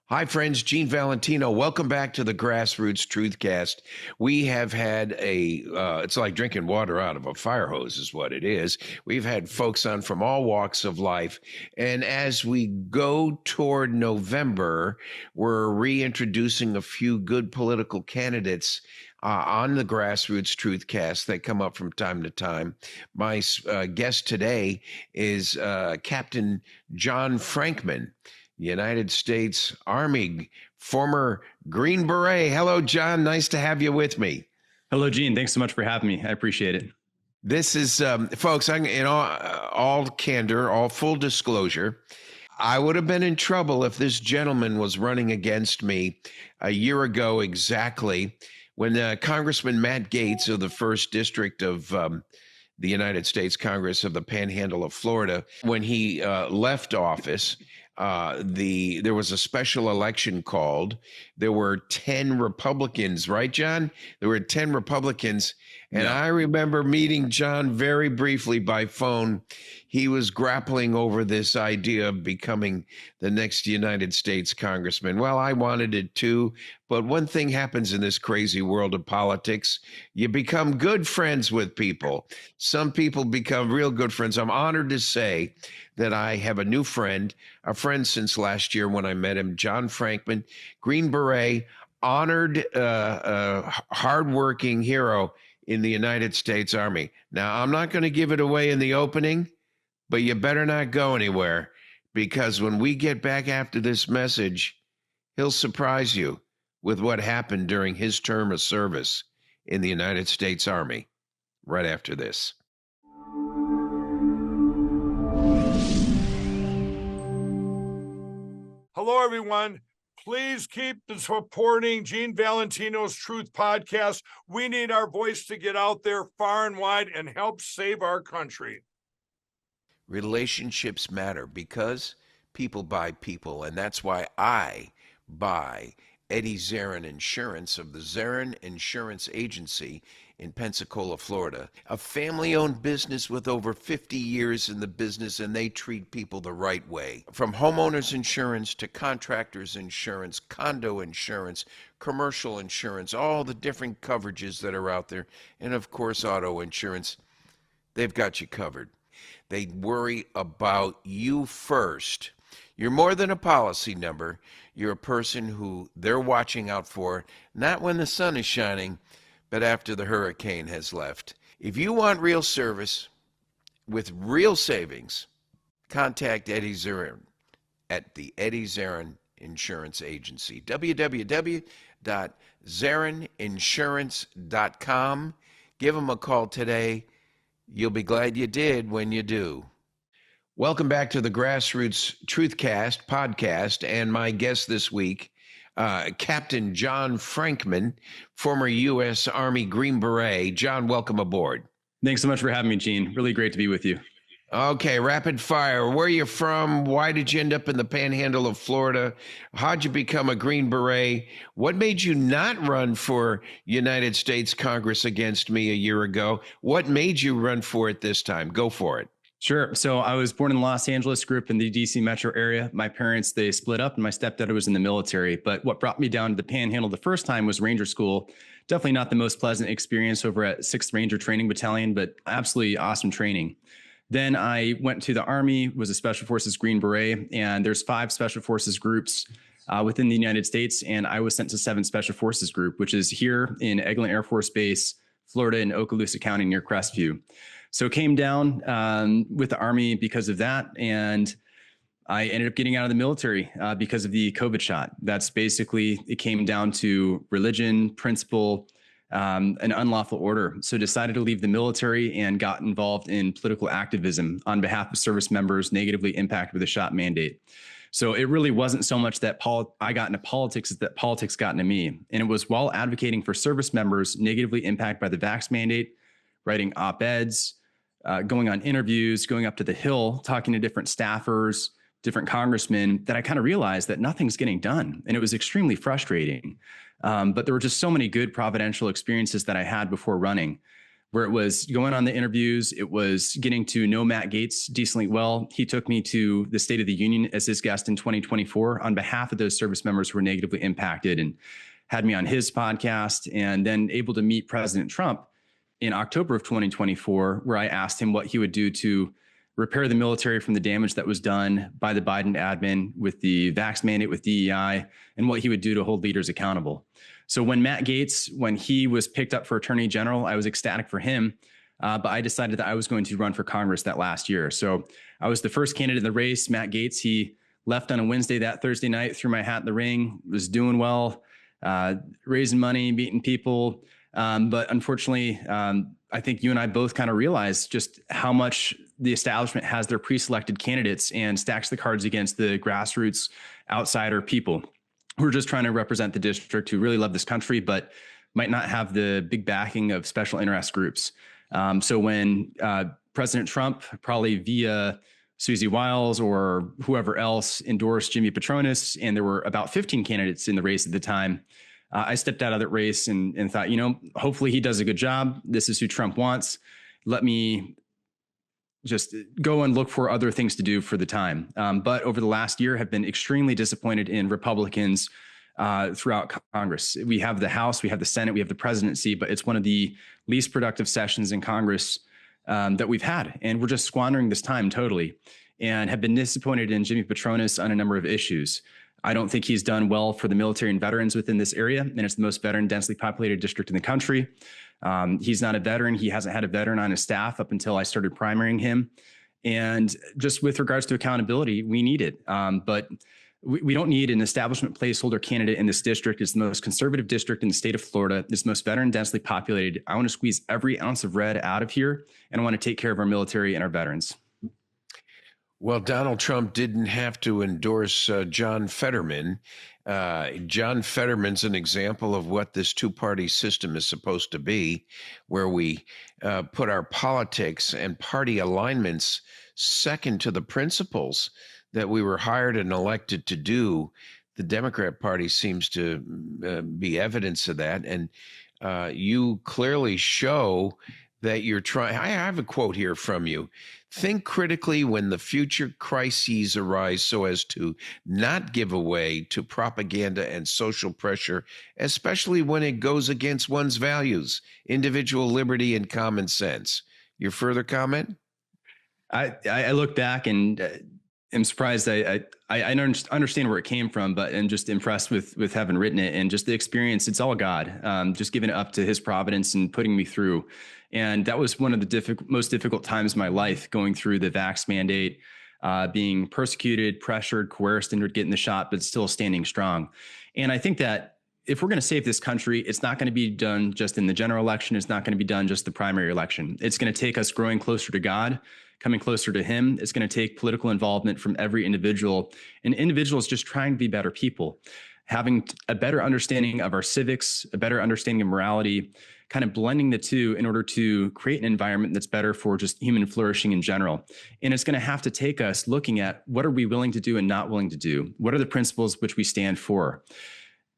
Hi, friends. Gene Valentino. Welcome back to the GrassRoots TruthCast. We have had it's like drinking water out of a fire hose is what it is. We've had folks on from all walks of life. And as we go toward November, we're reintroducing a few good political candidates on the GrassRoots TruthCast that come up from time to time. My guest today is Captain John Frankman, United States Army, former Green Beret. Hello, John. Nice to have you with me. Hello, Gene. Thanks so much for having me. I appreciate it. This is, folks, in all candor, all full disclosure, I would have been in trouble if this gentleman was running against me a year ago exactly when Congressman Matt Gaetz of the 1st District of the United States Congress of the Panhandle of Florida, when he left office, there was a special election called. There were 10 Republicans, right, John? There were 10 Republicans. And yeah. I remember meeting John very briefly by phone. He was grappling over this idea of becoming the next United States congressman. Well, I wanted it too. But one thing happens in this crazy world of politics. You become good friends with people. Some people become real good friends. I'm honored to say that I have a new friend, a friend since last year when I met him, John Frankman, Green Beret, honored, hardworking hero in the United States Army. Now, I'm not going to give it away in the opening, but you better not go anywhere, because when we get back after this message, he'll surprise you with what happened during his term of service in the United States Army right after this. Hello, everyone. Please keep supporting Gene Valentino's Truth Podcast. We need our voice to get out there far and wide and help save our country. Relationships matter because people buy people, and that's why I buy Eddie Zarin Insurance of the Zarin Insurance Agency in Pensacola, Florida. A family-owned business with over 50 years in the business, and they treat people the right way. From homeowners insurance to contractors insurance, condo insurance, commercial insurance, all the different coverages that are out there, and of course auto insurance, they've got you covered. They worry about you first. You're more than a policy number. You're a person who they're watching out for, not when the sun is shining, but after the hurricane has left. If you want real service with real savings, contact Eddie Zarin at the Eddie Zarin Insurance Agency. www.zarininsurance.com. Give them a call today. You'll be glad you did when you do. Welcome back to the GrassRoots TruthCast podcast, and my guest this week, Captain John Frankman, former U.S. Army Green Beret. John, welcome aboard. Thanks so much for having me, Gene. Really great to be with you. Okay, rapid fire. Where are you from? Why did you end up in the Panhandle of Florida? How'd you become a Green Beret? What made you not run for United States Congress against me a year ago? What made you run for it this time? Go for it. Sure. So I was born in Los Angeles, grew up in the DC metro area. My parents, they split up and my stepdad was in the military. But what brought me down to the Panhandle the first time was Ranger School. Definitely not the most pleasant experience over at 6th Ranger Training Battalion, but absolutely awesome training. Then I went to the Army, was a Special Forces Green Beret, and there's 5 Special Forces groups within the United States. And I was sent to 7th Special Forces Group, which is here in Eglin Air Force Base, Florida, in Okaloosa County near Crestview. So came down with the Army because of that. And I ended up getting out of the military because of the COVID shot. That's basically, it came down to religion, principle, an unlawful order. So decided to leave the military and got involved in political activism on behalf of service members negatively impacted with the shot mandate. So it really wasn't so much that I got into politics, as that politics got into me. And it was while advocating for service members negatively impacted by the vax mandate, writing op-eds, going on interviews, going up to the Hill, talking to different staffers, different congressmen, that I kind of realized that nothing's getting done. And it was extremely frustrating. But there were just so many good providential experiences that I had before running. where it was going on the interviews. It was getting to know Matt Gaetz decently well. He took me to the State of the Union as his guest in 2024 on behalf of those service members who were negatively impacted, and had me on his podcast, and then able to meet President Trump in October of 2024, where I asked him what he would do to repair the military from the damage that was done by the Biden admin with the vax mandate with DEI, and what he would do to hold leaders accountable. So when Matt Gaetz, when he was picked up for Attorney General, I was ecstatic for him, but I decided that I was going to run for Congress that last year. So I was the first candidate in the race. Matt Gaetz, he left on a Wednesday that Thursday night, threw my hat in the ring, was doing well, raising money, meeting people. But unfortunately, I think you and I both kind of realized just how much the establishment has their pre-selected candidates and stacks the cards against the grassroots outsider people who are just trying to represent the district, who really love this country, but might not have the big backing of special interest groups. So when President Trump, probably via Susie Wiles or whoever else, endorsed Jimmy Patronis, and there were about 15 candidates in the race at the time, I stepped out of that race and thought, hopefully he does a good job. This is who Trump wants. Let me just go and look for other things to do for the time. But over the last year, have been extremely disappointed in Republicans throughout Congress. We have the House, we have the Senate, we have the presidency, but it's one of the least productive sessions in Congress that we've had. And we're just squandering this time totally, and have been disappointed in Jimmy Patronis on a number of issues. I don't think he's done well for the military and veterans within this area, and it's the most veteran densely populated district in the country. He's not a veteran. He hasn't had a veteran on his staff up until I started primarying him. And just with regards to accountability, we need it. But we don't need an establishment placeholder candidate in this district. It's the most conservative district in the state of Florida. It's the most veteran densely populated. I want to squeeze every ounce of red out of here, and I want to take care of our military and our veterans. Well, Donald Trump didn't have to endorse John Fetterman. John Fetterman's an example of what this two-party system is supposed to be, where we put our politics and party alignments second to the principles that we were hired and elected to do. The Democrat Party seems to be evidence of that. And you clearly show that you're trying. I have a quote here from you. Think critically when the future crises arise so as to not give way to propaganda and social pressure, especially when it goes against one's values, individual liberty, and common sense. Your further comment? I look back and am surprised. I understand where it came from, but I'm just impressed with having written it, and just the experience. It's all God, just giving it up to his providence and putting me through. And that was one of the most difficult times of my life, going through the vax mandate, being persecuted, pressured, coerced into getting the shot, but still standing strong. And I think that if we're going to save this country, it's not going to be done just in the general election. It's not going to be done just the primary election. It's going to take us growing closer to God, coming closer to him. It's going to take political involvement from every individual, and individuals just trying to be better people, having a better understanding of our civics, a better understanding of morality, kind of blending the two in order to create an environment that's better for just human flourishing in general. And it's going to have to take us looking at what are we willing to do and not willing to do? What are the principles which we stand for?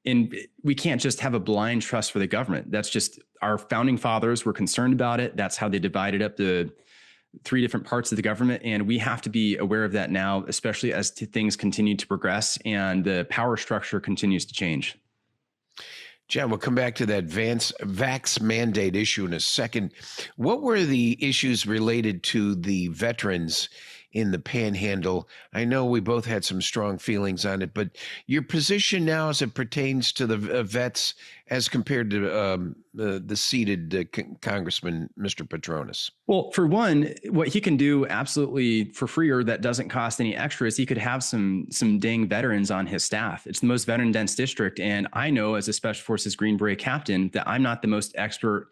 And we can't just have a blind trust for the government. That's just, our founding fathers were concerned about it. That's how they divided up the three different parts of the government. And we have to be aware of that now, especially as things continue to progress and the power structure continues to change. John, we'll come back to that vax mandate issue in a second. What were the issues related to the veterans in the Panhandle? I know we both had some strong feelings on it, but your position now as it pertains to the vets as compared to the seated Congressman, Mr. Patronis? Well, for one, what he can do absolutely for free, or that doesn't cost any extra, is he could have some dang veterans on his staff. It's the most veteran dense district. And I know as a Special Forces Green Beret captain that I'm not the most expert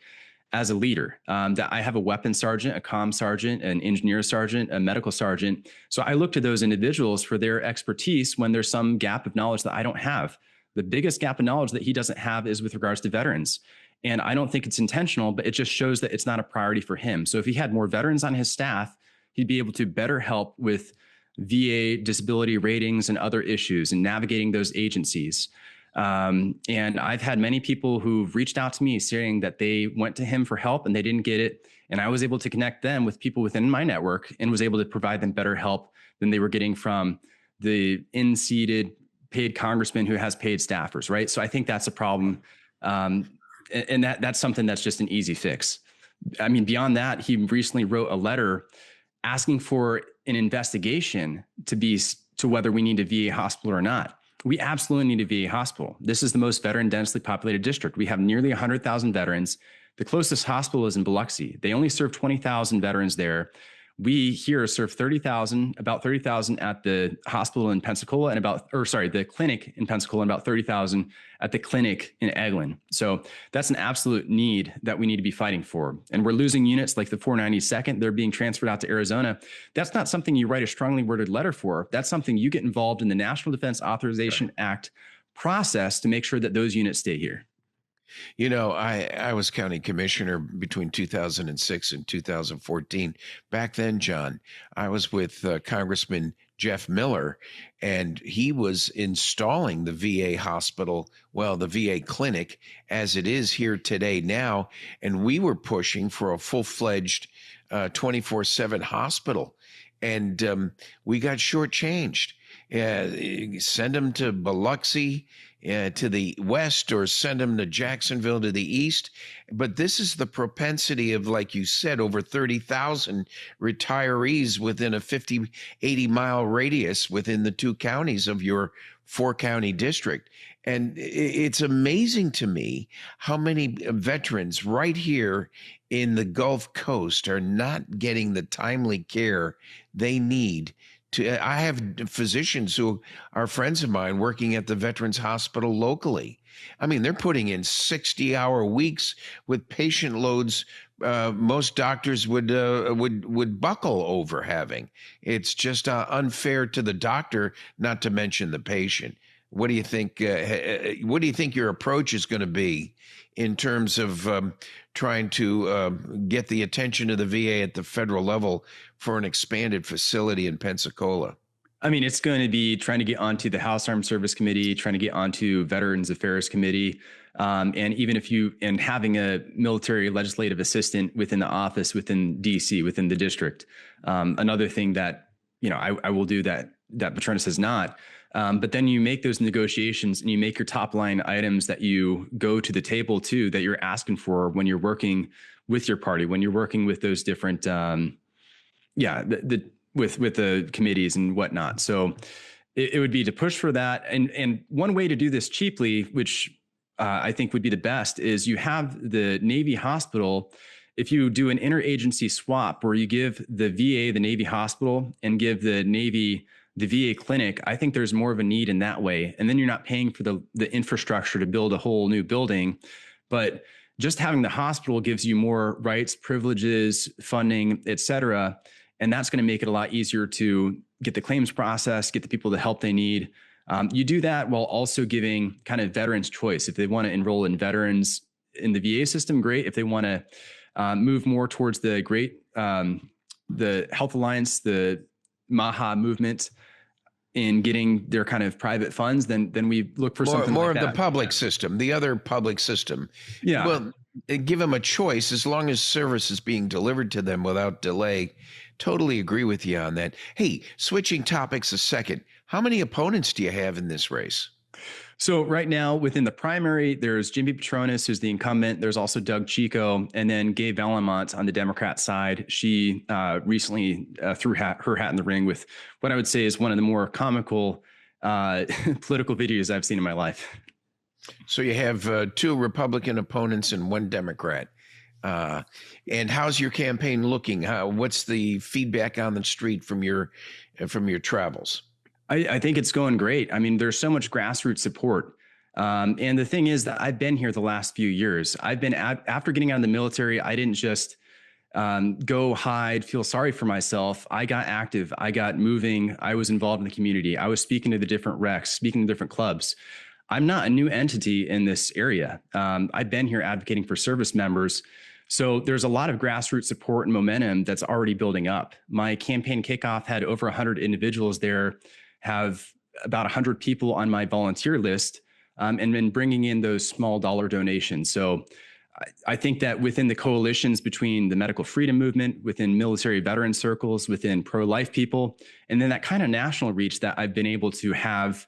as a leader, that I have a weapons sergeant, a comm sergeant, an engineer sergeant, a medical sergeant. So I look to those individuals for their expertise when there's some gap of knowledge that I don't have. The biggest gap of knowledge that he doesn't have is with regards to veterans. And I don't think it's intentional, but it just shows that it's not a priority for him. So if he had more veterans on his staff, he'd be able to better help with VA disability ratings and other issues and navigating those agencies. And I've had many people who've reached out to me saying that they went to him for help and they didn't get it. And I was able to connect them with people within my network and was able to provide them better help than they were getting from the in-seated paid congressman who has paid staffers, right? So I think that's a problem. And that's something that's just an easy fix. I mean, beyond that, he recently wrote a letter asking for an investigation to whether we need a VA hospital or not. We absolutely need a VA hospital. This is the most veteran densely populated district. We have nearly 100,000 veterans. The closest hospital is in Biloxi. They only serve 20,000 veterans there. We here serve about 30,000 at the hospital in Pensacola and the clinic in Pensacola and about 30,000 at the clinic in Eglin. So that's an absolute need that we need to be fighting for. And we're losing units like the 492nd. They're being transferred out to Arizona. That's not something you write a strongly worded letter for. That's something you get involved in the National Defense Authorization Act process to make sure that those units stay here. You know, I was county commissioner between 2006 and 2014. Back then, John, I was with Congressman Jeff Miller, and he was installing the VA hospital, the VA clinic, as it is here today now. And we were pushing for a full-fledged 24/7 hospital. And we got shortchanged. Send them to Biloxi, to the west, or send them to Jacksonville to the east. But this is the propensity of, like you said, over 30,000 retirees within a 50, 80-mile radius within the two counties of your 4-county district. And it's amazing to me how many veterans right here in the Gulf Coast are not getting the timely care they need. I have physicians who are friends of mine working at the Veterans Hospital locally. I mean, they're putting in 60-hour weeks with patient loads most doctors would buckle over having. It's just unfair to the doctor, not to mention the patient. What do you think? What do you think your approach is going to be in terms of trying to get the attention of the VA at the federal level for an expanded facility in Pensacola? I mean, it's going to be trying to get onto the House Armed Service Committee, trying to get onto Veterans Affairs Committee, and even having a military legislative assistant within the office, within DC, within the district. Another thing that, I will do that Patronus has not. But then you make those negotiations and you make your top line items that you go to the table to, that you're asking for when you're working with your party, when you're working with those different, with the committees and whatnot. So it would be to push for that. And one way to do this cheaply, which I think would be the best, is you have the Navy hospital. If you do an interagency swap where you give the VA the Navy hospital and give the Navy the VA clinic, I think there's more of a need in that way. And then you're not paying for the infrastructure to build a whole new building, but just having the hospital gives you more rights, privileges, funding, et cetera. And that's going to make it a lot easier to get the claims process, get the people the help they need. You do that while also giving kind of veterans choice. If they want to enroll in veterans in the VA system, great. If they want to move more towards the Health Alliance, the MAHA movement, in getting their kind of private funds, then we look for something more like of that. The public system, the other public system. Yeah. Well, give them a choice as long as service is being delivered to them without delay. Totally agree with you on that. Hey, switching topics a second. How many opponents do you have in this race? So right now within the primary, there's Jimmy Patronus, who's the incumbent. There's also Doug Chico, and then Gaye Vallimont on the Democrat side. She recently threw her hat in the ring with what I would say is one of the more comical political videos I've seen in my life. So you have 2 Republican opponents and 1 Democrat. And how's your campaign looking? What's the feedback on the street from your travels? I think it's going great. I mean, there's so much grassroots support. And the thing is that I've been here the last few years. I've been after getting out of the military, I didn't just go hide, feel sorry for myself. I got active. I got moving. I was involved in the community. I was speaking to the different recs, speaking to different clubs. I'm not a new entity in this area. I've been here advocating for service members. So there's a lot of grassroots support and momentum that's already building up. My campaign kickoff had over 100 individuals there, have about 100 people on my volunteer list. and then bringing in those small dollar donations. So I think that within the coalitions between the medical freedom movement, within military veteran circles, within pro-life people, and then that kind of national reach that I've been able to have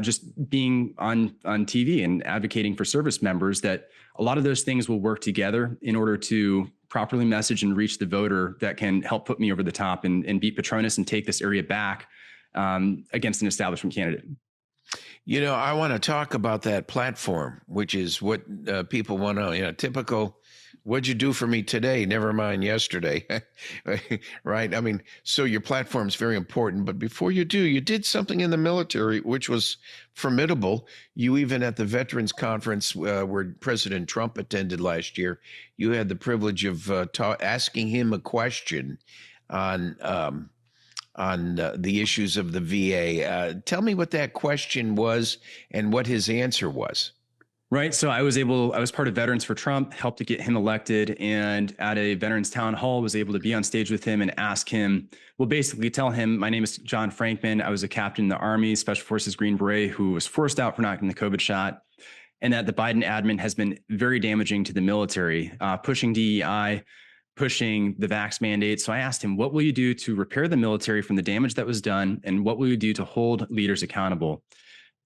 just being on TV and advocating for service members, that a lot of those things will work together in order to properly message and reach the voter that can help put me over the top and beat Petronas and take this area back against an establishment candidate. You know, I want to talk about that platform, which is what people want to, typical, what'd you do for me today? Never mind yesterday, right? I mean, so your platform is very important, but before you do, you did something in the military, which was formidable. You even at the Veterans Conference where President Trump attended last year, you had the privilege of asking him a question on the issues of the VA. Tell me what that question was and what his answer was. Right. So I was part of Veterans for Trump, helped to get him elected, and at a veterans town hall was able to be on stage with him and ask him, well, basically tell him, my name is John Frankman. I was a captain in the Army, Special Forces Green Beret, who was forced out for not getting the COVID shot, and that the Biden admin has been very damaging to the military, pushing DEI, pushing the vax mandate. So I asked him, what will you do to repair the military from the damage that was done? And what will you do to hold leaders accountable?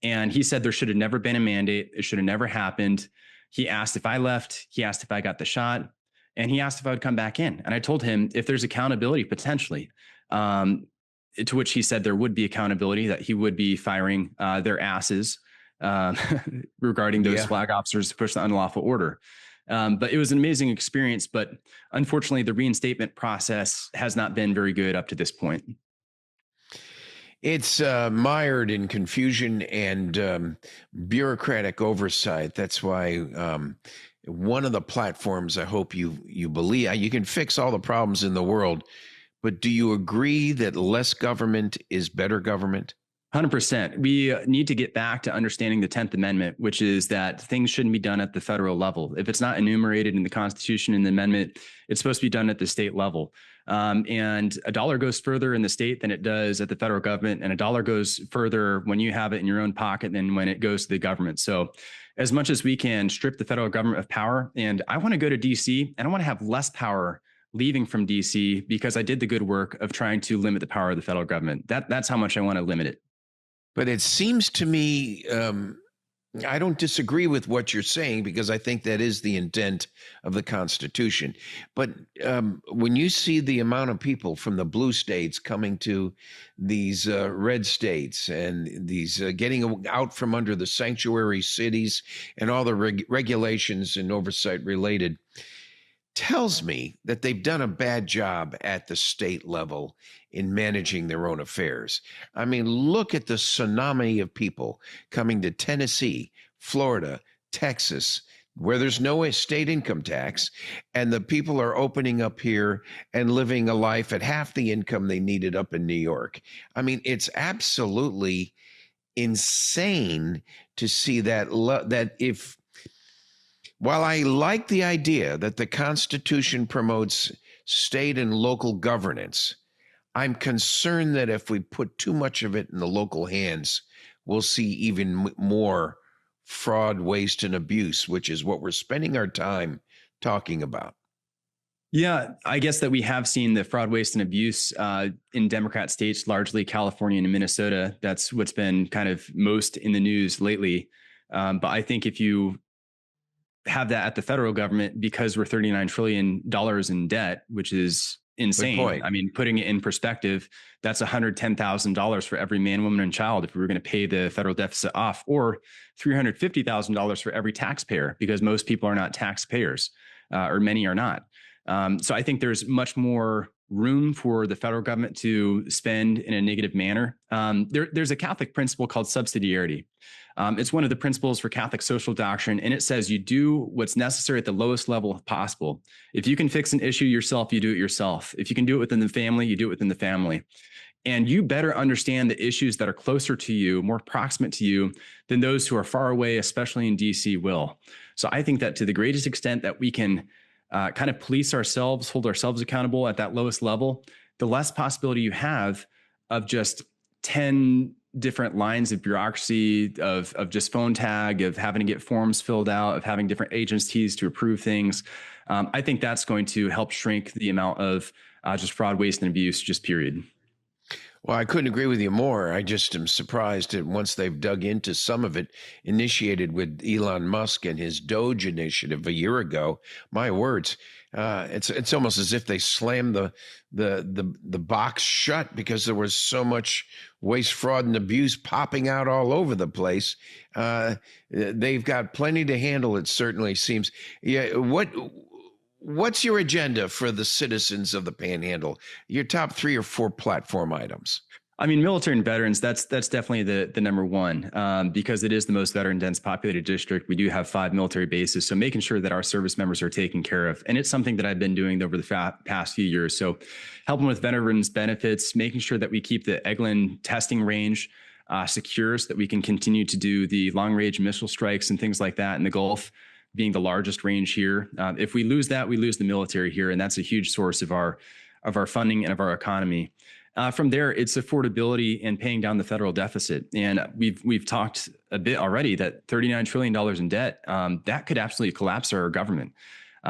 And he said there should have never been a mandate. It should have never happened. He asked if I left. He asked if I got the shot. And he asked if I would come back in. And I told him if there's accountability potentially, to which he said there would be accountability, that he would be firing their asses regarding those flag officers to push the unlawful order. But it was an amazing experience. But unfortunately, the reinstatement process has not been very good up to this point. It's mired in confusion and bureaucratic oversight. That's why one of the platforms I hope you believe, you can fix all the problems in the world, but do you agree that less government is better government? 100%. We need to get back to understanding the 10th Amendment, which is that things shouldn't be done at the federal level. If it's not enumerated in the Constitution and the amendment, it's supposed to be done at the state level. And a dollar goes further in the state than it does at the federal government. And a dollar goes further when you have it in your own pocket than when it goes to the government. So as much as we can strip the federal government of power, and I want to go to DC and I want to have less power leaving from DC because I did the good work of trying to limit the power of the federal government. That's how much I want to limit it. But it seems to me, I don't disagree with what you're saying because I think that is the intent of the Constitution. But when you see the amount of people from the blue states coming to these red states and these getting out from under the sanctuary cities and all the regulations and oversight related, tells me that they've done a bad job at the state level in managing their own affairs. I mean, look at the tsunami of people coming to Tennessee, Florida, Texas, where there's no state income tax, and the people are opening up here and living a life at half the income they needed up in New York. I mean, it's absolutely insane to see that while I like the idea that the Constitution promotes state and local governance, I'm concerned that if we put too much of it in the local hands, we'll see even more fraud, waste, and abuse, which is what we're spending our time talking about. Yeah, I guess that we have seen the fraud, waste, and abuse in Democrat states, largely California and Minnesota. That's what's been kind of most in the news lately. But I think if you have that at the federal government, because we're $39 trillion in debt, which is insane. I mean, putting it in perspective, that's $110,000 for every man, woman, and child if we were going to pay the federal deficit off, or $350,000 for every taxpayer, because most people are not taxpayers, or many are not. So I think there's much more room for the federal government to spend in a negative manner. There's a Catholic principle called subsidiarity. It's one of the principles for Catholic social doctrine, and it says you do what's necessary at the lowest level possible. If you can fix an issue yourself, you do it yourself. If you can do it within the family, you do it within the family. And you better understand the issues that are closer to you, more proximate to you, than those who are far away, especially in DC, will. So I think that to the greatest extent that we can kind of police ourselves, hold ourselves accountable at that lowest level, the less possibility you have of just 10 different lines of bureaucracy of just phone tag, of having to get forms filled out, of having different agencies to approve things. I think that's going to help shrink the amount of just fraud, waste, and abuse, just period. Well, I couldn't agree with you more. I just am surprised that once they've dug into some of it, initiated with Elon Musk and his Doge initiative a year ago. My words, it's almost as if they slammed the box shut because there was so much waste, fraud, and abuse popping out all over the place. They've got plenty to handle. It certainly seems. Yeah. What's your agenda for the citizens of the Panhandle? Your top 3 or 4 platform items? I mean, military and veterans, that's definitely the number one, because it is the most veteran dense populated district. We do have 5 military bases. So making sure that our service members are taken care of. And it's something that I've been doing over the past few years. So helping with veterans benefits, making sure that we keep the Eglin testing range secure so that we can continue to do the long range missile strikes and things like that in the Gulf, being the largest range here. If we lose that, we lose the military here. And that's a huge source of our funding and of our economy. From there, it's affordability and paying down the federal deficit. And we've talked a bit already that $39 trillion in debt, that could absolutely collapse our government.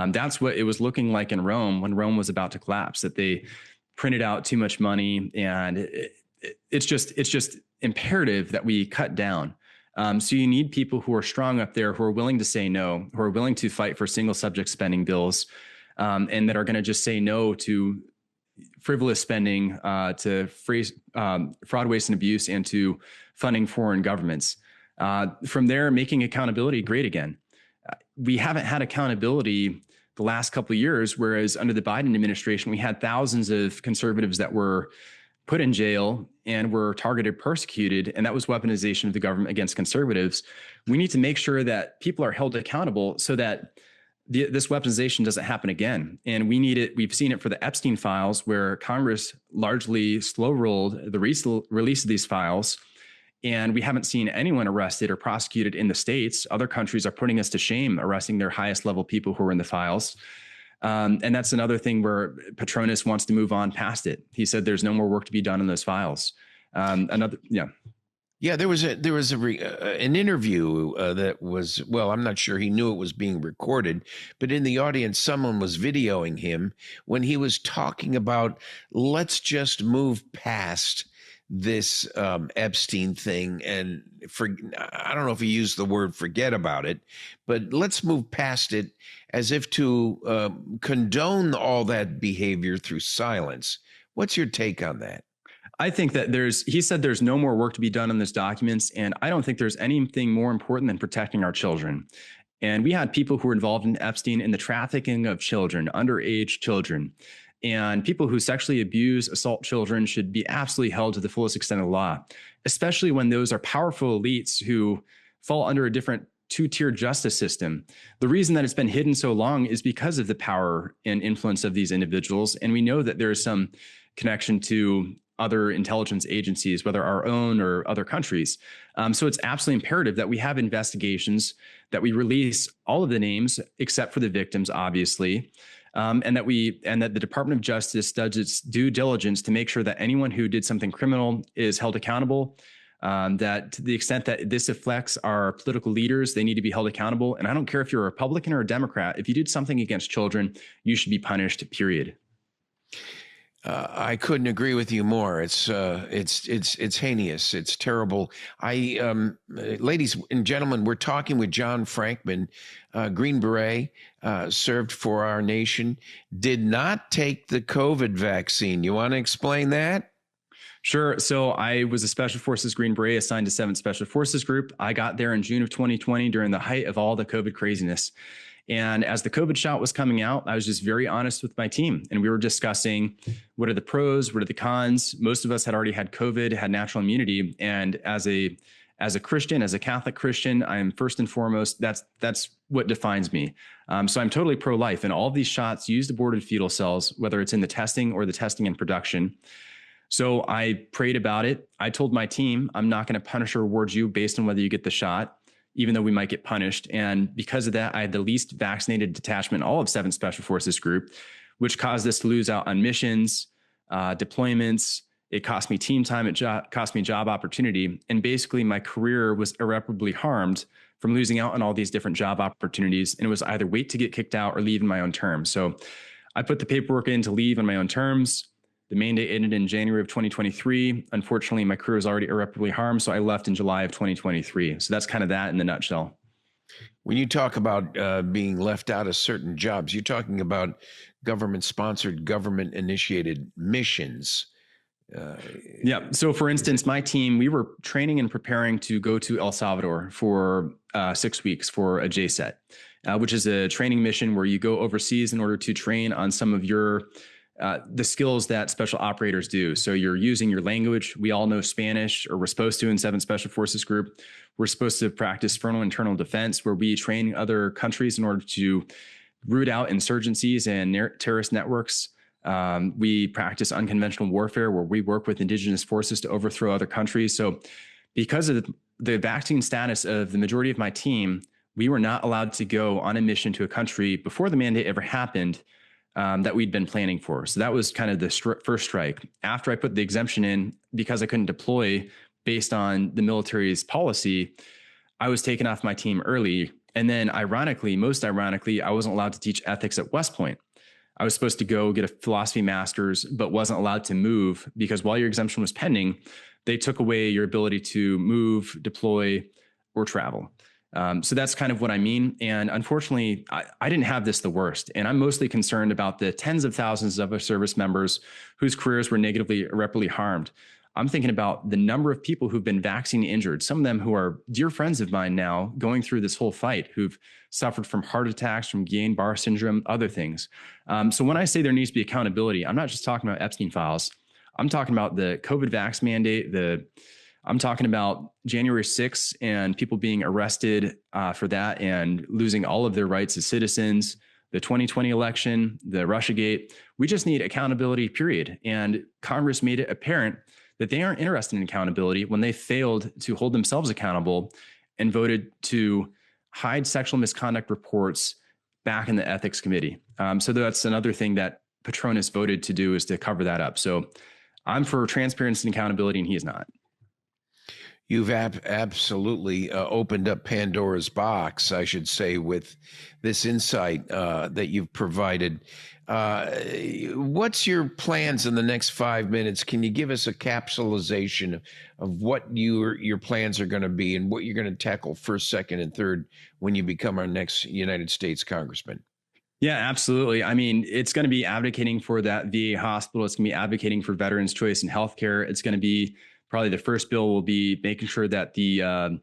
That's what it was looking like in Rome when Rome was about to collapse, that they printed out too much money. And it's just imperative that we cut down. So you need people who are strong up there, who are willing to say no, who are willing to fight for single subject spending bills, and that are going to just say no to frivolous spending, to fraud, waste, and abuse, and to funding foreign governments. From there, making accountability great again. We haven't had accountability the last couple of years, whereas under the Biden administration, we had thousands of conservatives that were put in jail and were targeted, persecuted, and that was weaponization of the government against conservatives. We need to make sure that people are held accountable so that this weaponization doesn't happen again. And we need it. We've seen it for the Epstein files, where Congress largely slow-rolled the release of these files, and we haven't seen anyone arrested or prosecuted in the States. Other countries are putting us to shame, arresting their highest level people who are in the files. And that's another thing where Petronas wants to move on past it. He said there's no more work to be done in those files. Yeah, there was an interview that was, well, I'm not sure he knew it was being recorded, but in the audience, someone was videoing him when he was talking about, let's just move past this Epstein thing. And I don't know if he used the word forget about it, but let's move past it, as if to condone all that behavior through silence. What's your take on that? I think that he said there's no more work to be done on these documents. And I don't think there's anything more important than protecting our children. And we had people who were involved in Epstein in the trafficking of children, underage children. And people who sexually abuse, assault children should be absolutely held to the fullest extent of the law, especially when those are powerful elites who fall under a different 2-tier justice system. The reason that it's been hidden so long is because of the power and influence of these individuals. And we know that there is some connection to other intelligence agencies, whether our own or other countries. So it's absolutely imperative that we have investigations, that we release all of the names except for the victims, obviously, and that the Department of Justice does its due diligence to make sure that anyone who did something criminal is held accountable. That to the extent that this affects our political leaders, they need to be held accountable. And I don't care if you're a Republican or a Democrat. If you did something against children, you should be punished, period. I couldn't agree with you more. It's heinous. It's terrible. Ladies and gentlemen, we're talking with John Frankman, Green Beret, served for our nation, did not take the COVID vaccine. You want to explain that? Sure. So I was a Special Forces Green Beret assigned to 7th Special Forces Group. I got there in June of 2020 during the height of all the COVID craziness. And as the COVID shot was coming out, I was just very honest with my team. And we were discussing what are the pros, what are the cons. Most of us had already had COVID, had natural immunity. And as a Christian, as a Catholic Christian, I'm first and foremost, that's what defines me. So I'm totally pro-life. And all of these shots used aborted fetal cells, whether it's in the testing or the testing and production. So I prayed about it. I told my team, I'm not going to punish or reward you based on whether you get the shot, even though we might get punished. And because of that, I had the least vaccinated detachment, all of 7th Special Forces Group, which caused us to lose out on missions, deployments, It cost me team time. It cost me job opportunity. And basically my career was irreparably harmed from losing out on all these different job opportunities. And it was either wait to get kicked out or leave in my own terms. So I put the paperwork in to leave on my own terms. The mandate ended in January of 2023. Unfortunately, my career was already irreparably harmed. So I left in July of 2023. So that's kind of that in the nutshell. When you talk about being left out of certain jobs, you're talking about government-sponsored, government-initiated missions. Yeah. So for instance, my team, we were training and preparing to go to El Salvador for 6 weeks for a JSET, which is a training mission where you go overseas in order to train on some of your the skills that special operators do. So you're using your language. We all know Spanish, or we're supposed to in 7th Special Forces Group. We're supposed to practice frontal internal defense, where we train other countries in order to root out insurgencies and terrorist networks. We practice unconventional warfare, where we work with indigenous forces to overthrow other countries. So because of the vaccine status of the majority of my team, we were not allowed to go on a mission to a country before the mandate ever happened that we'd been planning for. So that was kind of the first strike. After I put the exemption in, because I couldn't deploy based on the military's policy, I was taken off my team early. And then ironically, most ironically, I wasn't allowed to teach ethics at West Point. I was supposed to go get a philosophy master's, but wasn't allowed to move because while your exemption was pending, they took away your ability to move, deploy, or travel. So that's kind of what I mean. And unfortunately, I didn't have this the worst. And I'm mostly concerned about the tens of thousands of our service members whose careers were negatively, irreparably harmed. I'm thinking about the number of people who've been vaccine injured, some of them who are dear friends of mine now going through this whole fight, who've suffered from heart attacks, from Guillain-Barré syndrome, other things. So when I say there needs to be accountability, I'm not just talking about Epstein files. I'm talking about the COVID vax mandate, I'm talking about January 6th and people being arrested for that and losing all of their rights as citizens, the 2020 election, the Russiagate. We just need accountability, period. And Congress made it apparent that they aren't interested in accountability when they failed to hold themselves accountable and voted to hide sexual misconduct reports back in the ethics committee. So that's another thing that Patronus voted to do, is to cover that up. So I'm for transparency and accountability, and he is not. You've absolutely opened up Pandora's box, I should say, with this insight that you've provided. What's your plans in the next 5 minutes? Can you give us a capsulization of what your plans are going to be and what you're going to tackle first, second, and third when you become our next United States Congressman? Yeah, absolutely. I mean, it's going to be advocating for that VA hospital. It's going to be advocating for veterans' choice in healthcare. It's going to be probably the first bill will be making sure that the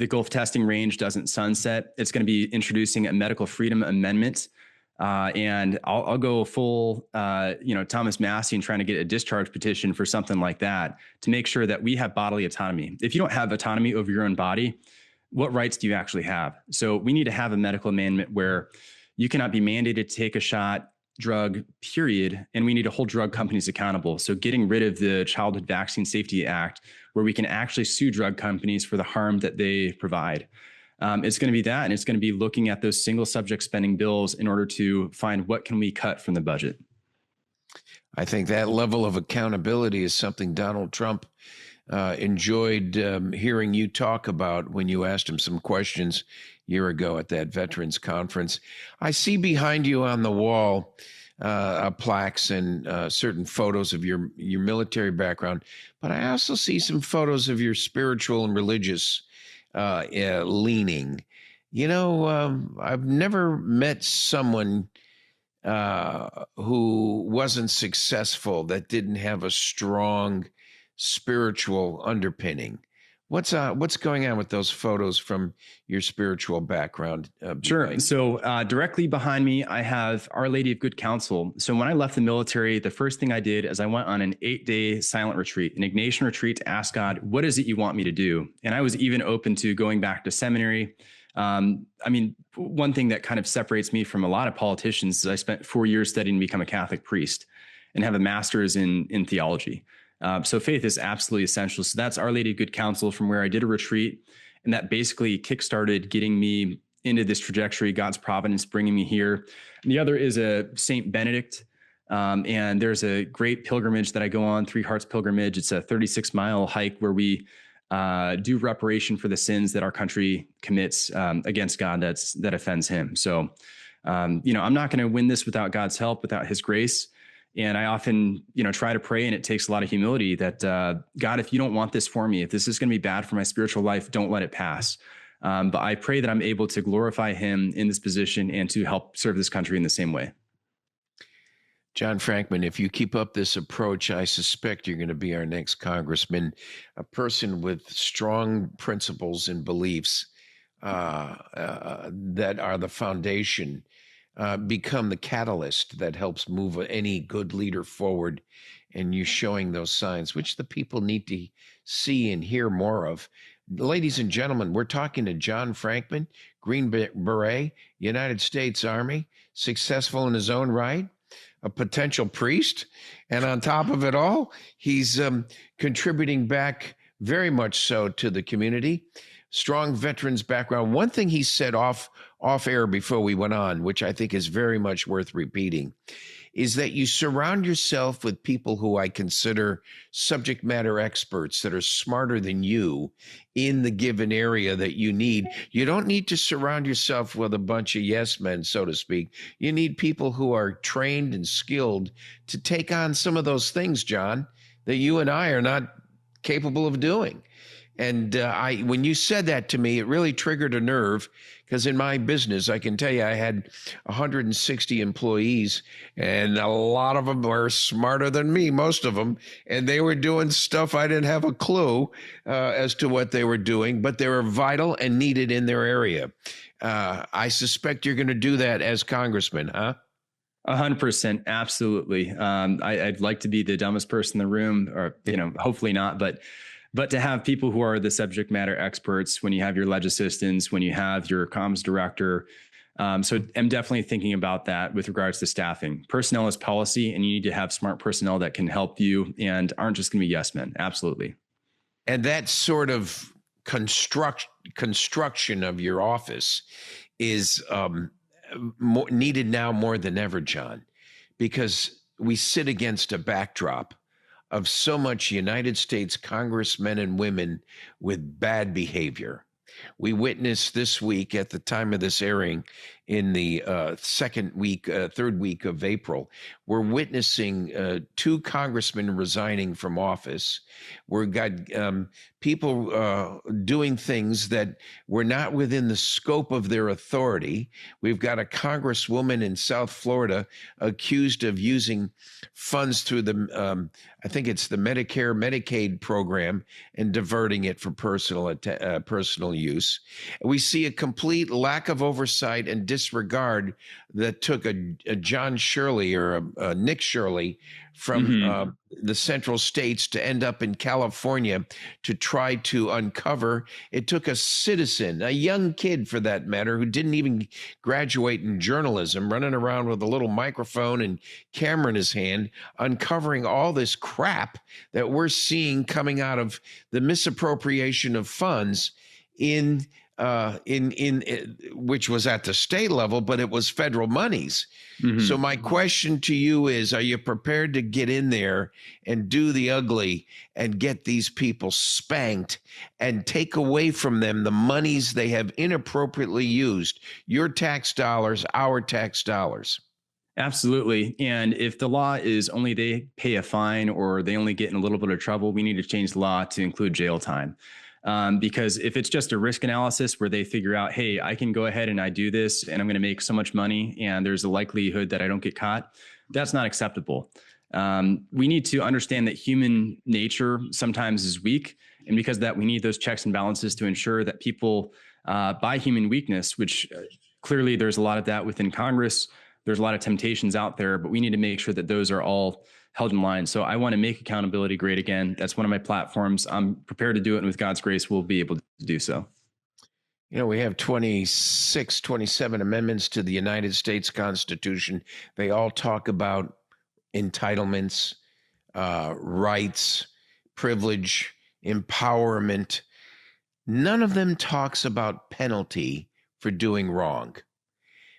Gulf testing range doesn't sunset. It's going to be introducing a medical freedom amendment. And I'll go full, Thomas Massey and trying to get a discharge petition for something like that to make sure that we have bodily autonomy. If you don't have autonomy over your own body, what rights do you actually have? So we need to have a medical amendment where you cannot be mandated to take a shot, drug, period. And we need to hold drug companies accountable. So getting rid of the Childhood Vaccine Safety Act, where we can actually sue drug companies for the harm that they provide. It's going to be that, and it's going to be looking at those single subject spending bills in order to find what can we cut from the budget. I think that level of accountability is something Donald Trump enjoyed hearing you talk about when you asked him some questions a year ago at that veterans conference. I see behind you on the wall plaques and certain photos of your military background, but I also see some photos of your spiritual and religious leaning. You know, I've never met someone who wasn't successful that didn't have a strong spiritual underpinning. What's going on with those photos from your spiritual background? Sure. So directly behind me, I have Our Lady of Good Counsel. So when I left the military, the first thing I did is I went on an 8-day silent retreat, an Ignatian retreat, to ask God, what is it you want me to do? And I was even open to going back to seminary. I mean, one thing that kind of separates me from a lot of politicians is I spent 4 years studying to become a Catholic priest and have a master's in theology. So faith is absolutely essential. So that's Our Lady of Good Counsel, from where I did a retreat. And that basically kickstarted getting me into this trajectory, God's providence bringing me here. And the other is a Saint Benedict. And there's a great pilgrimage that I go on, Three Hearts Pilgrimage. It's a 36-mile hike where we do reparation for the sins that our country commits against God that offends him. So, I'm not going to win this without God's help, without his grace. And I often, try to pray, and it takes a lot of humility that, God, if you don't want this for me, if this is going to be bad for my spiritual life, don't let it pass. But I pray that I'm able to glorify him in this position and to help serve this country in the same way. John Frankman, if you keep up this approach, I suspect you're going to be our next congressman, a person with strong principles and beliefs that are the foundation, become the catalyst that helps move any good leader forward. And you showing those signs, which the people need to see and hear more of. Ladies and gentlemen, we're talking to John Frankman, Green Beret, United States Army, successful in his own right, a potential priest. And on top of it all, he's contributing back very much so to the community. Strong veterans background. One thing he said off air before we went on, which I think is very much worth repeating, is that you surround yourself with people who I consider subject matter experts that are smarter than you in the given area that you need. You don't need to surround yourself with a bunch of yes men, so to speak. You need people who are trained and skilled to take on some of those things, John, that you and I are not capable of doing. And when you said that to me, it really triggered a nerve, because in my business, I can tell you I had 160 employees, and a lot of them were smarter than me, most of them, and they were doing stuff I didn't have a clue as to what they were doing, but they were vital and needed in their area. I suspect you're going to do that as congressman, huh? 100%. Absolutely. I'd like to be the dumbest person in the room, or, hopefully not, but to have people who are the subject matter experts, when you have your ledge assistants, when you have your comms director. So I'm definitely thinking about that with regards to staffing. Personnel is policy, and you need to have smart personnel that can help you and aren't just going to be yes men. Absolutely. And that sort of construction of your office is needed now more than ever, John, because we sit against a backdrop of so much United States congressmen and women with bad behavior. We witnessed this week, at the time of this airing, in the third week of April, we're witnessing 2 congressmen resigning from office. We've got people doing things that were not within the scope of their authority. We've got a congresswoman in South Florida accused of using funds through the, I think it's the Medicare, Medicaid program, and diverting it for personal use. We see a complete lack of oversight and disregard that took a John Shirley or a Nick Shirley from the central states to end up in California to try to uncover. It took a citizen, a young kid for that matter, who didn't even graduate in journalism, running around with a little microphone and camera in his hand, uncovering all this crap that we're seeing coming out of the misappropriation of funds in which was at the state level, but it was federal monies. So my question to you is, are you prepared to get in there and do the ugly and get these people spanked and take away from them the monies they have inappropriately used, your tax dollars, our tax dollars? Absolutely. And if the law is only they pay a fine or they only get in a little bit of trouble, we need to change the law to include jail time. Because if it's just a risk analysis where they figure out, hey, I can go ahead and I do this and I'm going to make so much money and there's a likelihood that I don't get caught, that's not acceptable. We need to understand that human nature sometimes is weak. And because of that, we need those checks and balances to ensure that people, by human weakness, which clearly there's a lot of that within Congress, there's a lot of temptations out there, but we need to make sure that those are all held in line. So I want to make accountability great again. That's one of my platforms. I'm prepared to do it. And with God's grace, we'll be able to do so. You know, we have 26, 27 amendments to the United States Constitution. They all talk about entitlements, rights, privilege, empowerment. None of them talks about penalty for doing wrong.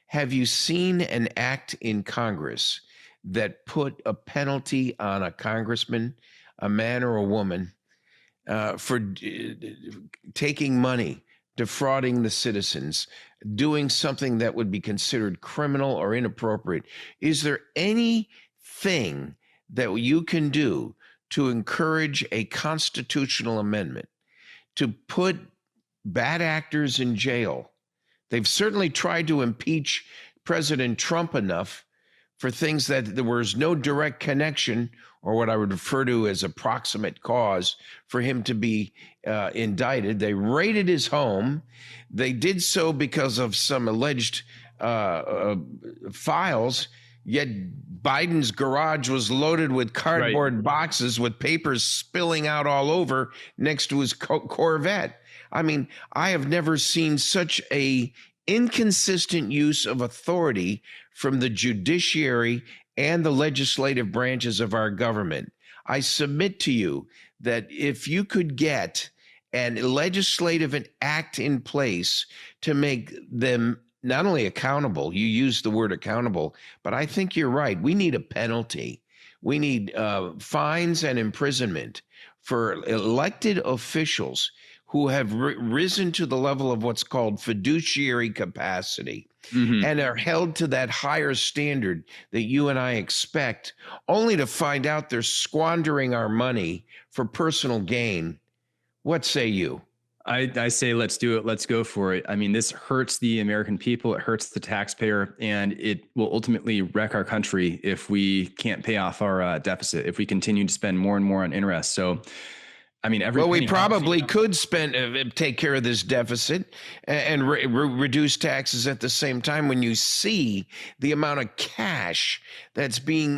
Have you seen an act in Congress that put a penalty on a congressman, a man or a woman, for taking money, defrauding the citizens, doing something that would be considered criminal or inappropriate. Is there anything that you can do to encourage a constitutional amendment to put bad actors in jail? They've certainly tried to impeach President Trump enough for things that there was no direct connection, or what I would refer to as a proximate cause, for him to be indicted. They raided his home. They did so because of some alleged files, yet Biden's garage was loaded with cardboard boxes with papers spilling out all over next to his Corvette. I mean, I have never seen such a inconsistent use of authority from the judiciary and the legislative branches of our government. I submit to you that if you could get a legislative act in place to make them not only accountable, you use the word accountable, but I think you're right. We need a penalty. We need fines and imprisonment for elected officials who have risen to the level of what's called fiduciary capacity and are held to that higher standard that you and I expect, only to find out they're squandering our money for personal gain. What say you? I say, let's do it. Let's go for it. I mean, this hurts the American people. It hurts the taxpayer, and it will ultimately wreck our country if we can't pay off our deficit, if we continue to spend more and more on interest. So, I mean, we probably could take care of this deficit and reduce taxes at the same time. When you see the amount of cash that's being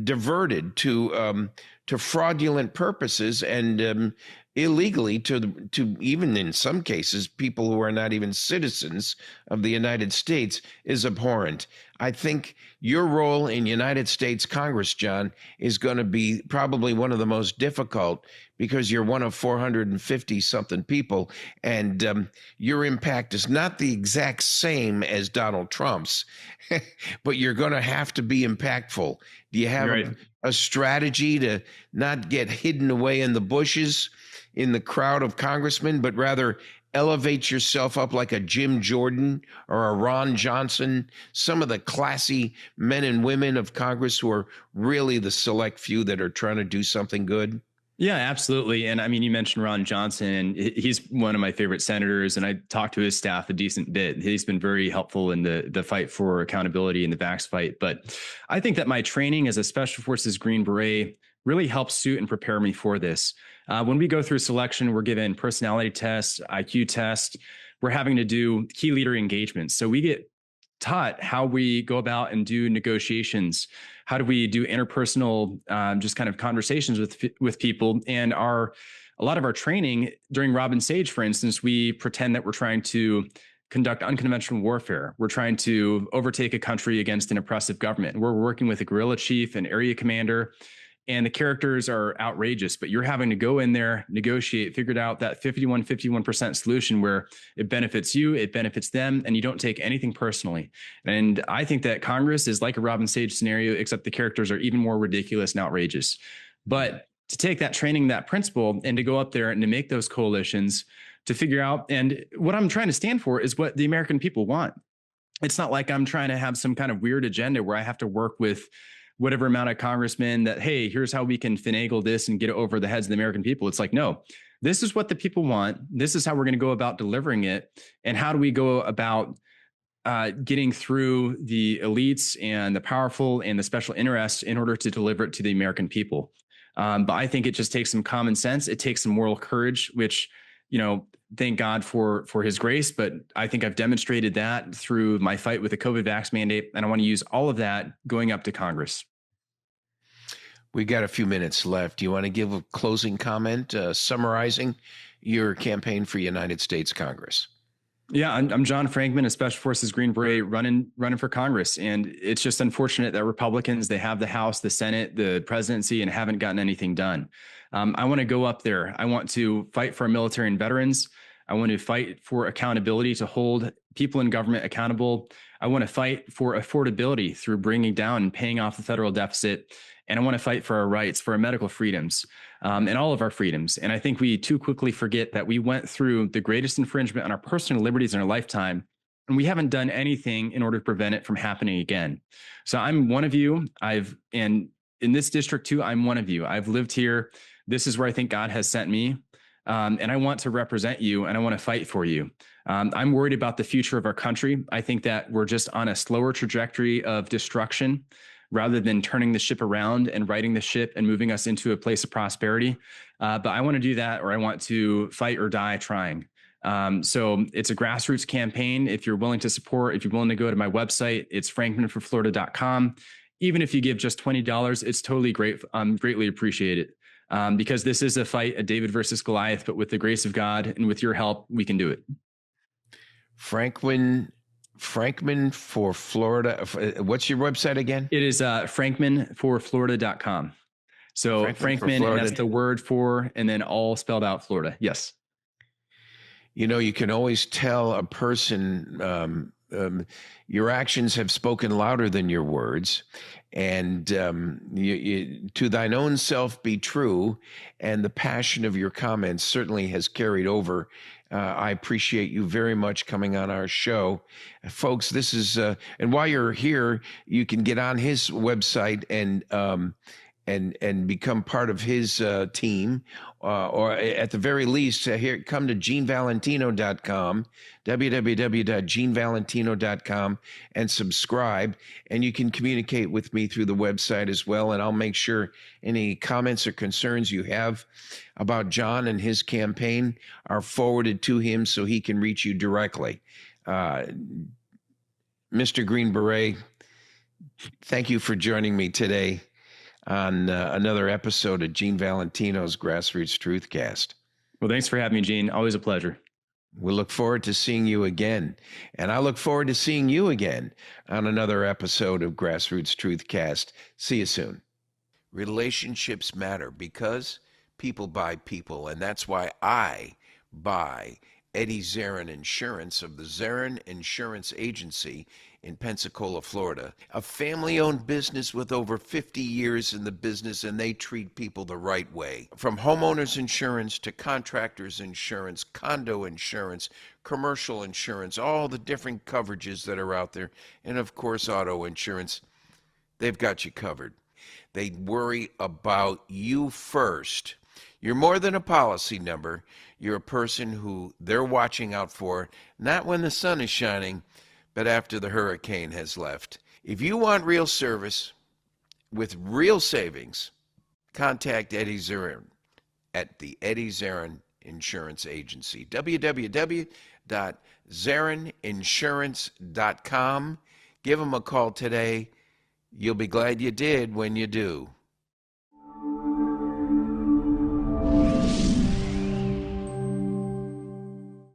diverted to fraudulent purposes and illegally to even in some cases people who are not even citizens of the United States, is abhorrent. I think your role in United States Congress, John, is going to be probably one of the most difficult, because you're one of 450 something people, and your impact is not the exact same as Donald Trump's, but you're going to have to be impactful. Do you have a strategy to not get hidden away in the bushes in the crowd of congressmen, but rather elevate yourself up like a Jim Jordan or a Ron Johnson, some of the classy men and women of Congress who are really the select few that are trying to do something good? Yeah, absolutely. And I mean, you mentioned Ron Johnson, and he's one of my favorite senators, and I talked to his staff a decent bit. He's been very helpful in the fight for accountability in the vax fight. But I think that my training as a Special Forces Green Beret really helps suit and prepare me for this. When we go through selection, we're given personality tests, IQ tests. We're having to do key leader engagements. So we get taught how we go about and do negotiations. How do we do interpersonal, just kind of conversations with people? And a lot of our training during Robin Sage, for instance, we pretend that we're trying to conduct unconventional warfare. We're trying to overtake a country against an oppressive government. We're working with a guerrilla chief, an area commander, and the characters are outrageous, but you're having to go in there, negotiate, figure out that 51% solution where it benefits you, it benefits them, and you don't take anything personally. And I think that Congress is like a Robin Sage scenario, except the characters are even more ridiculous and outrageous. But to take that training, that principle, and to go up there and to make those coalitions, to figure out, and what I'm trying to stand for is what the American people want. It's not like I'm trying to have some kind of weird agenda where I have to work with whatever amount of congressmen that, hey, here's how we can finagle this and get it over the heads of the American people. It's like, no, this is what the people want. This is how we're going to go about delivering it. And how do we go about getting through the elites and the powerful and the special interests in order to deliver it to the American people? But I think it just takes some common sense. It takes some moral courage, which, thank God for his grace. But I think I've demonstrated that through my fight with the COVID vax mandate. And I want to use all of that going up to Congress. We got a few minutes left. Do you want to give a closing comment summarizing your campaign for United States Congress? Yeah, I'm John Frankman, a Special Forces Green Beret running for Congress. And it's just unfortunate that Republicans, they have the House, the Senate, the presidency, and haven't gotten anything done. I want to go up there. I want to fight for our military and veterans. I want to fight for accountability to hold people in government accountable. I want to fight for affordability through bringing down and paying off the federal deficit. And I want to fight for our rights, for our medical freedoms, and all of our freedoms. And I think we too quickly forget that we went through the greatest infringement on our personal liberties in our lifetime, and we haven't done anything in order to prevent it from happening again. So I'm one of you. And in this district too, I'm one of you. I've lived here. This is where I think God has sent me. And I want to represent you, and I want to fight for you. I'm worried about the future of our country. I think that we're just on a slower trajectory of destruction rather than turning the ship around and righting the ship and moving us into a place of prosperity. But I want to do that, or I want to fight or die trying. So it's a grassroots campaign. If you're willing to support, if you're willing to go to my website, it's frankmanforflorida.com. Even if you give just $20, it's totally great. Greatly appreciated. Because this is a fight, a David versus Goliath, but with the grace of God and with your help, we can do it. Frankman for Florida. What's your website again? It is frankmanforflorida.com. So Frankman, that's the word for, and then all spelled out Florida. Yes. You know, you can always tell a person, your actions have spoken louder than your words. And to thine own self be true, and the passion of your comments certainly has carried over. I appreciate you very much coming on our show. Folks, this is, and while you're here, you can get on his website and become part of his team, or at the very least, here, come to GeneValentino.com, www.GeneValentino.com, and subscribe. And you can communicate with me through the website as well. And I'll make sure any comments or concerns you have about John and his campaign are forwarded to him so he can reach you directly. Mr. Green Beret, thank you for joining me today on another episode of Gene Valentino's GrassRoots TruthCast. Well, thanks for having me, Gene. Always a pleasure. We look forward to seeing you again. And I look forward to seeing you again on another episode of GrassRoots TruthCast. See you soon. Relationships matter because people buy people. And that's why I buy Eddie Zarin Insurance of the Zarin Insurance Agency in Pensacola, Florida, a family-owned business with over 50 years in the business, and they treat people the right way. From homeowners insurance to contractors insurance, condo insurance, commercial insurance, all the different coverages that are out there, and of course auto insurance, they've got you covered. They worry about you first. You're more than a policy number. You're a person who they're watching out for, not when the sun is shining, but after the hurricane has left. If you want real service with real savings, contact Eddie Zarin at the Eddie Zarin Insurance Agency, www.zarininsurance.com. Give them a call today. You'll be glad you did when you do.